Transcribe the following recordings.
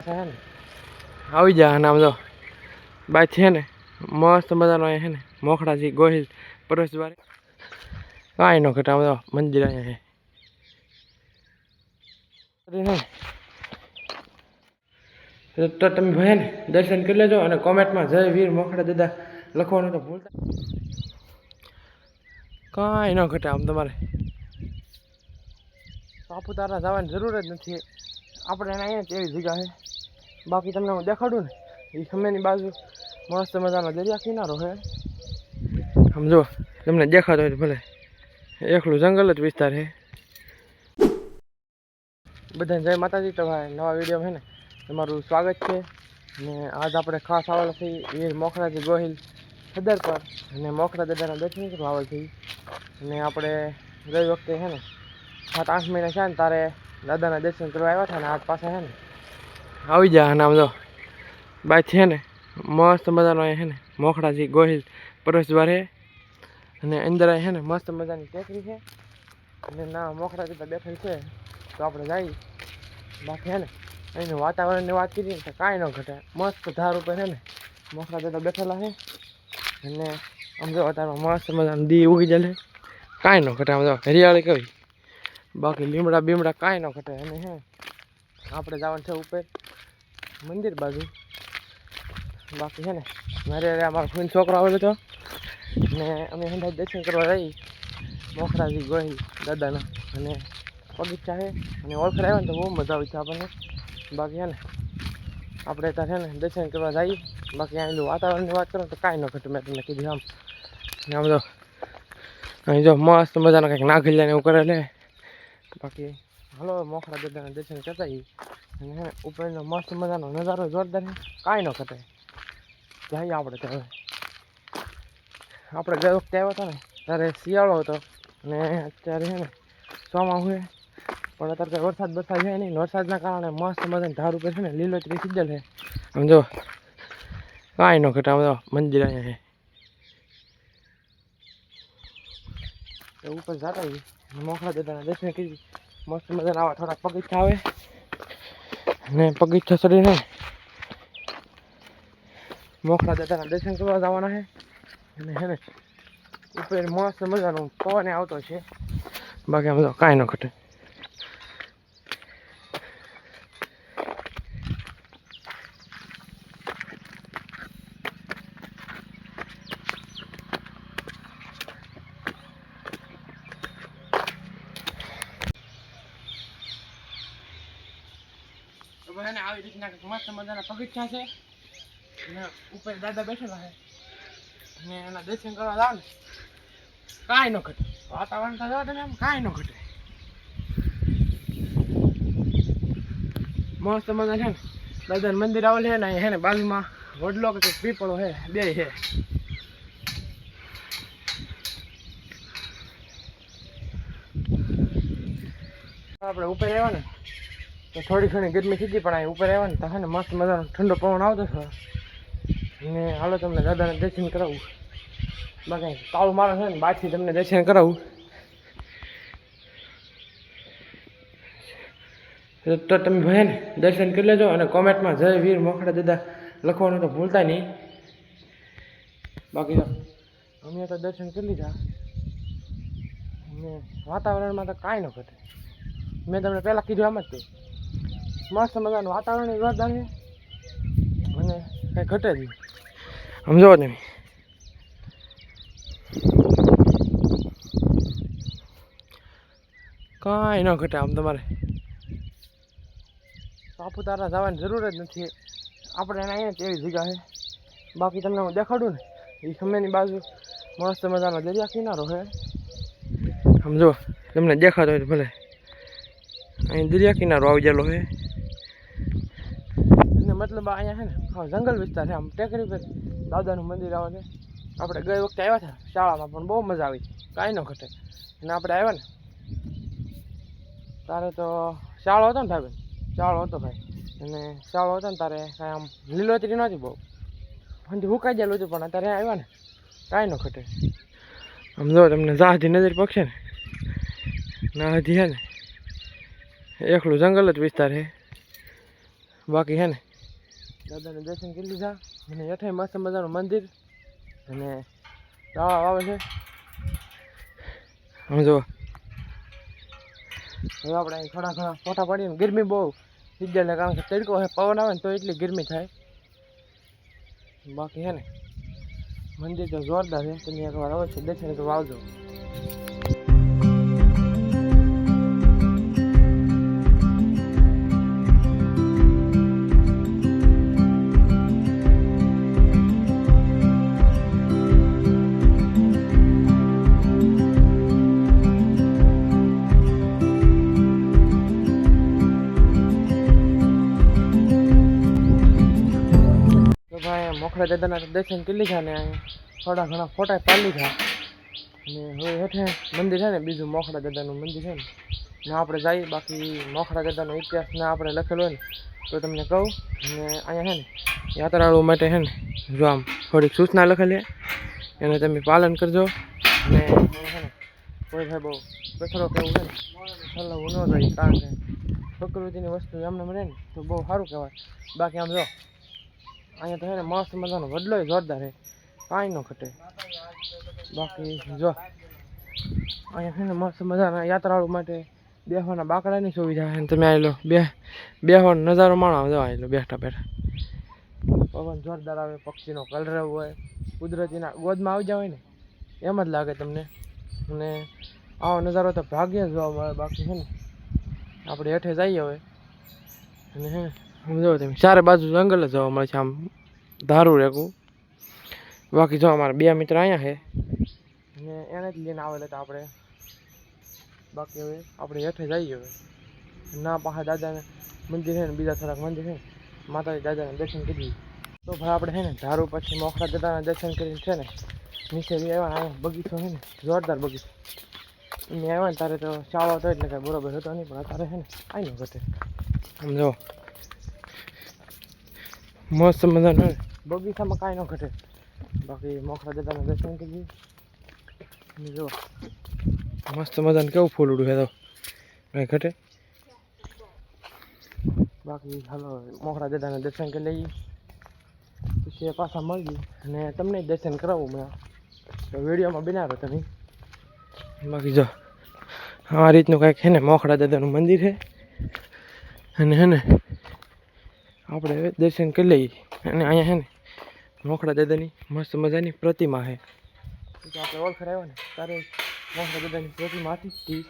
હે ને આવી જા અને આમ જો બાય છે ને મસ્ત મજાનો હે ને મોખડાજી ગોહિલ પ્રવેશ દ્વારે કાંઈ નો ઘટે આમ જો મંદિર અહીંયા હે તો તમે ભાઈ ને દર્શન કરી લેજો અને કોમેન્ટમાં જય વીર મોખડા દાદા લખવાનું તો ભૂલતા કાંઈ ન ઘટે આમ તમારે સાપુતારા જવાની જરૂર જ નથી આપણે અહીંયા જ એવી જગ્યા છે બાકી તમને હું દેખાડું ને એ સામેની બાજુ મસ્ત મજાનો દરિયા કિનારો છે આમ જો તમને દેખાતો હોય તો ભલે એકલું જંગલ જ વિસ્તાર છે બધાને જય માતાજી. તો ભાઈ નવા વિડીયો છે ને તમારું સ્વાગત છે અને આજ આપણે ખાસ આવેલા છીએ વીર મોખરાજી ગોહિલ સદર પર અને મોખરા દાદાના દર્શન કરવા આવેલ છીએ અને આપણે ગઈ વખતે છે ને 7-8 મહિના છે ને તારે દાદાના દર્શન કરવા આવ્યા હતા ને આજ પાછા છે ને આવી જા અને આમ જો બાય છે ને મસ્ત મજાનો છે ને મોખરાજી ગોહિલ પ્રવેશ દ્વાર છે અને અંદર છે ને મસ્ત મજાની ટેકરી છે અને ના મોખરા દાદા બેઠેલ છે તો આપણે જઈએ બાકી છે ને એનું વાતાવરણની વાત કરીએ ને તો કાંઈ ન ઘટે મસ્ત ધાર ઉપર છે ને મોખરા દાદા બેઠેલા છે અને આમ જો અત્યારમાં મસ્ત મજાનું દી ઉગી જાય કાંઈ ન ઘટે આમ જો હરિયાળી કહેવાય બાકી લીમડા બીમડા કાંઈ ન ઘટે અને હે આપણે જવાનું છે ઉપર મંદિર બાજુ બાકી છે ને મારે અમારો ફોન છોકરો આવેલો હતો ને અમે હંધાઈ દર્શન કરવા જઈએ મોખરાજી ગોહિલ દાદાના અને બગીચા છે અને ઓળખડ આવ્યા ને તો બહુ મજા આવી છે આપણને બાકી છે ને આપણે ત્યાં છે ને દર્શન કરવા જઈએ બાકી અહીંનું વાતાવરણની વાત કરો તો કાંઈ ન ઘટે મેં તમને કીધું આમ ને આમ જો અહીં જો મસ્ત મજાનો કંઈક નાગલિયાને એવું કરે લે બાકી હાલો મોખરા દાદાના દર્શન કરતા અને હે ઉપરનો મસ્ત મજાનો નજારો જોરદાર છે કાંઈ ન ઘટે જઈએ આપણે ત્યાં આપણે ગઈ વખતે આવ્યા હતા ને ત્યારે શિયાળો હતો અને અત્યારે છે ને ચોમાસું છે પણ અત્યારે કંઈ વરસાદ બરસાદ છે નહીં વરસાદના કારણે મસ્ત મજાની ધાર ઉપર છે ને લીલોતરી સીધેલ છે આમ જો કાંઈ ન ઘટે આમ જો મંદિર અહીંયા છે ઉપર જતા મોખરા દાદાના દર્શન કરી મસ્ત મજાના આવા થોડાક પગથિયા આવે અને પગથિયા ચડીને મોખરા દાદાના દર્શન કરવા જવાના છે અને હે ને ઉપર મસ્ત મજાનો પવન આવતો છે બાકી આમ તો કાંઈ ન ઘટે આવી રીતના મસ્ત મજાના પગથિયા છે અને ઉપર દાદા બેઠેલા છે અને એના દર્શન કરવા જાવ ને કાંઈ ન ઘટે વાતાવરણ તો જાવ તમે આમ કાંઈ ન ઘટે મસ્ત મજા છે ને દાદાનું મંદિર આવેલ છે ને અહીંયા છે ને બાજુમાં વડલો કે પીપળો છે બે છે આપણે ઉપર આવ્યા ને તો થોડી ઘણી ગરમી થતી પણ અહીં ઉપર આવ્યા ને તો છે ને મસ્ત મજાનો ઠંડો પવન આવતો છે અને હાલો તમને દાદાને દર્શન કરાવું બાકી તાળું મારો છે ને બહારથી તમને દર્શન કરાવું તો તમે ભાઈ ને દર્શન કરી લેજો અને કોમેન્ટમાં જય વીર મોખડા દાદા લખવાનું તો ભૂલતા નહીં બાકી તો અમે તો દર્શન કરી લીધા અને વાતાવરણમાં તો કાંઈ ન ઘટે મેં તમને પહેલાં કીધું આમ જ તે મસ્ત મજાનું વાતાવરણ જોરદાર છે અને કંઈ ઘટે જ નહીં સમજો તમે કાંઈ ન ઘટે આમ તમારે સાપુતારા જવાની જરૂર જ નથી આપણે અહીંયા જ એવી જગ્યા છે બાકી તમને હું દેખાડું ને એ સામેની બાજુ મસ્ત મજાનો દરિયા કિનારો છે સમજો તમને દેખાતો હોય તો ભલે અહીં દરિયા કિનારો આવી ગયેલો છે અને મતલબ અહીંયા છે ને જંગલ વિસ્તાર છે આમ ટેકરી પર દાદાનું મંદિર આવે છે આપણે ગઈ વખતે આવ્યા હતા શાળામાં પણ બહુ મજા આવી કાંઈ ન ઘટે અને આપણે આવ્યા ને તારે તો શાળો હતો ને ભાઈ શાળો હતો ભાઈ અને શાળો હતો ને તારે કાંઈ આમ લીલોતરી નહોતી બહુ પછી હુકાઈ ગયેલું હતું પણ અત્યારે આવ્યા ને કાંઈ ન ઘટે આમ જો તમને જાહથી નજર પકશે ને ના હજી છે ને એકલું જંગલ જ વિસ્તાર છે બાકી હે ને દાદાને દર્શન કરી લીધા અને હેઠે મસ્ત મજાનું મંદિર અને રાવા આવે છે સમજો. હવે આપણે અહીં થોડા ઘણા ફોટા પાડીએ. ગરમી બહુ સિદ્ધાર્થને કારણ કે તડકો હે, પવન આવે ને તો એટલી ગરમી થાય. બાકી હે ને મંદિર તો જોરદાર છે, તમે એકવાર અવશ્ય દર્શન કરવા આવજો. મોખરા દાદાના દર્શન કરી લીધા ને થોડા ઘણા ફોટા પાડી લીધા અને હવે હેઠે મંદિર છે ને બીજું મોખરા દાદાનું મંદિર છે ને આપણે જઈએ. બાકી મોખરા દાદાનો ઇતિહાસને આપણે લખેલો હોય ને તો તમને કહું. અને અહીંયા છે ને યાત્રાળુઓ માટે છે ને જો આમ થોડીક સૂચના લખેલી એને તમે પાલન કરજો. અને છે ને કોઈ ભાઈ બહુ કચરો કેવું છે ને હલવું ન જોઈએ, કારણ કે પ્રકૃતિની વસ્તુ એમને મળે ને તો બહુ સારું કહેવાય. બાકી આમ જો અહીંયા તો છે ને મસ્ત મજાનો વડલો જોરદાર છે, કાંઈ ન ઘટે. બાકી જો અહીંયા છે ને મસ્ત મજાના યાત્રાળુ માટે બેસવાના બાકડાની સુવિધા છે. તમે આવી લો બેસવાનો નજારો માણો. જો આવી લો બેઠા બેઠા પવન જોરદાર આવે, પક્ષીનો કલરવ હોય, કુદરતીના ગોદમાં આવી જાય ને એમ જ લાગે તમને. અને આવો નજારો તો ભાગ્યે જ જોવા મળે. બાકી છે ને આપણે હેઠે જઈએ હવે અને હે ને સમજો તમે ચારે બાજુ જંગલ જ જોવા મળે છે, આમ ધારું રેકું. બાકી જો અમારા બે મિત્ર અહીંયા છે અને એને જ લઈને આવેલા હતા આપણે. બાકી હવે આપણે હેઠે જઈએ હવે ના પાસે દાદાને મંદિર છે ને બીજા થોડાક મંદિર છે ને માતાજી દાદાને દર્શન કરી. તો ભાઈ આપણે છે ને ધારું પછી મોખરા દાદાના દર્શન કરીને છે ને નીચે આવ્યા. અહીંયા બગીચો છે ને જોરદાર બગીચો. એને આવ્યા ને તારે તો ચાવો હતો એટલે કાંઈ બરોબર હતો નહીં, પણ અત્યારે છે ને આવી ન ઘટે. સમજો મસ્ત મજાનું બગીચામાં કાંઈ ન ઘટે. બાકી મોખરા દાદાના દર્શન કરી જો મસ્ત મજાનું કેવું ફૂલ ઉડું છે તો કાંઈ ઘટે. બાકી હાલો મોખરા દાદાના દર્શન કરી લઈએ, પછી પાછા મળીએ અને તમને દર્શન કરાવું મેં તો વિડીયોમાં બનાવો તમે. બાકી જો આ રીતનું કાંઈક છે ને મોખરા દાદાનું મંદિર છે અને હે ને આપણે હવે દર્શન કરી લઈએ. અને અહીંયા છે ને મોખરા દાદાની મસ્ત મજાની પ્રતિમા છે. આપણે ઓળખર આવ્યો ને ત્યારે મોખરા દાદાની પ્રતિમા હતી જ.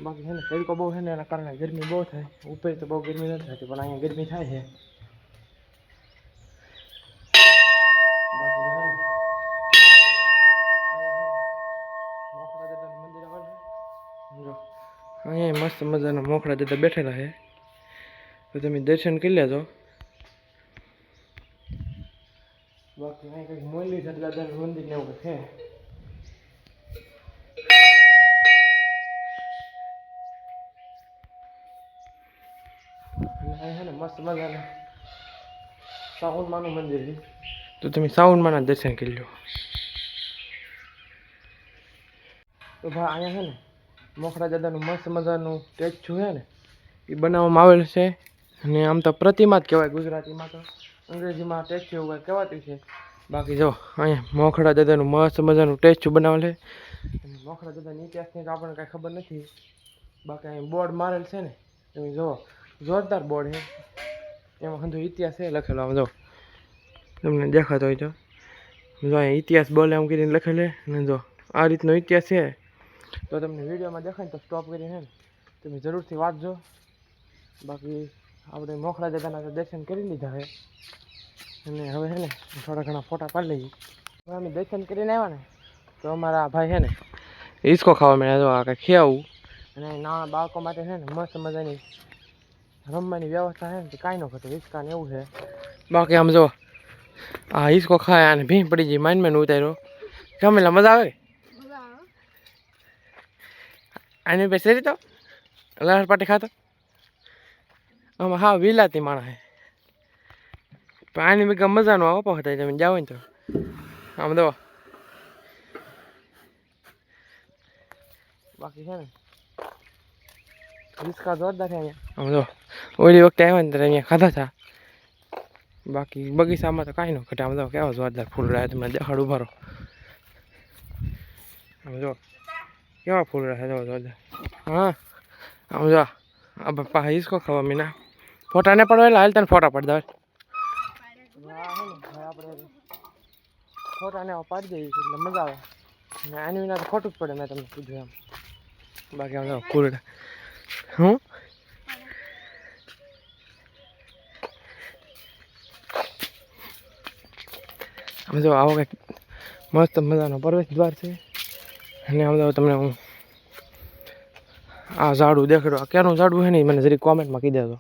બાકી છે ને તડકો બહુ છે ને એના કારણે ગરમી બહુ થાય. ઉપર તો બહુ ગરમી નથી થતી, પણ અહીંયા ગરમી થાય છે. મોખરા દાદાનું મંદિર આવે છે, અહીંયા મસ્ત મજાના મોખરા દાદા બેઠેલા છે, તો તમે દર્શન કરી લેજો. બાકી અહીં કંઈક મુરલીધર દાદાનું મંદિર ને એવું છે. અને અહીં છે ને મસ્ત મજાના સાઉન્ડમાનું મંદિર છે, તો તમે સાઉન્ડમાના દર્શન કરી લો. તો ભાઈ અહીંયા છે ને મોખરા દાદાનું મસ્ત મજાનું સ્ટેચ્યુ છે ને એ બનાવવામાં આવેલ છે. અને આમ તો પ્રતિમા જ કહેવાય, ગુજરાતીમાં તો અંગ્રેજીમાં સ્ટેચ્યુ એવું કહેવાતું છે. બાકી જો અહીંયા મોખરા દાદાનું મસ્ત મજાનું સ્ટેચ્યુ બનાવેલ છે. અને મોખરા દાદાની ઇતિહાસની તો આપણને કાંઈ ખબર નથી. બાકી અહીં બોર્ડ મારેલ છે ને તમે જુઓ, જોરદાર બોર્ડ છે, એમાં બધો ઇતિહાસ છે લખેલો. આમ જો તમને દેખાતો હોય તો જો અહીંયા ઇતિહાસ બોલે એમ કરીને લખેલે. અને જો આ રીતનો ઇતિહાસ છે, તો તમને વિડીયોમાં દેખાય ને તો સ્ટોપ કરીને ને તમે જરૂરથી વાંચજો. બાકી આપણે મોખરા દાદાના દર્શન કરી લીધા છે અને હવે છે ને થોડા ઘણા ફોટા પાડી લઈએ. હવે અમે દર્શન કરીને આવ્યા ને તો અમારા ભાઈ છે ને હિંચકો ખાવા મળ્યા. જો આ કંઈ ખીયાવું અને નાના બાળકો માટે છે ને મસ્ત મજાની રમવાની વ્યવસ્થા છે ને તો કાંઈ ન ઘટે, હિંચકા ને એવું છે. બાકી આમ જો આ હિંચકો ખાય અને ભીં પડી ગઈ, માઇન ઉતાર્યો. ગમેલા મજા આવે આની બેસી તો લહર પાટી ખાતો. આમાં હા વિલાતી માણસ છે, પણ આની બી મજાનો આપો હતા તમે જાઓ ને તો. આમ દો બાકી છે ને હિસકા જોરદાર છે અહીંયા. આમ જો ઓલી વખતે આવ્યા ને ત્યારે અહીંયા ખાધા હતા. બાકી બગીચામાં તો કાંઈ ન ઘટે. આમ જો કેવા જોરદાર ફૂલ રહ્યા તમને દેખાડ ઉભા રહો. આમ જો કેવા ફૂલ રહ્યા જો જોરદાર. હા આમ જો આ પપ્પા હિસકો ખાવા મીના ફોટા ને પડો એટલે હાલ તને ફોટા પડતા હોય. આપણે ફોટા ને પાડી દઈએ એટલે મજા આવે. ને આની વિના તો ખોટું જ પડે. મેં તમને કીધું એમ. બાકી આમ જો ફૂલ હું આમ જો આવો કંઈક મસ્ત મજાનો પ્રવેશ દ્વાર છે. અને આમ જો તમને હું આ ઝાડું દેખાડો. આ ક્યાંનું ઝાડું છે ને મને જરી કોમેન્ટમાં કહી દેજો.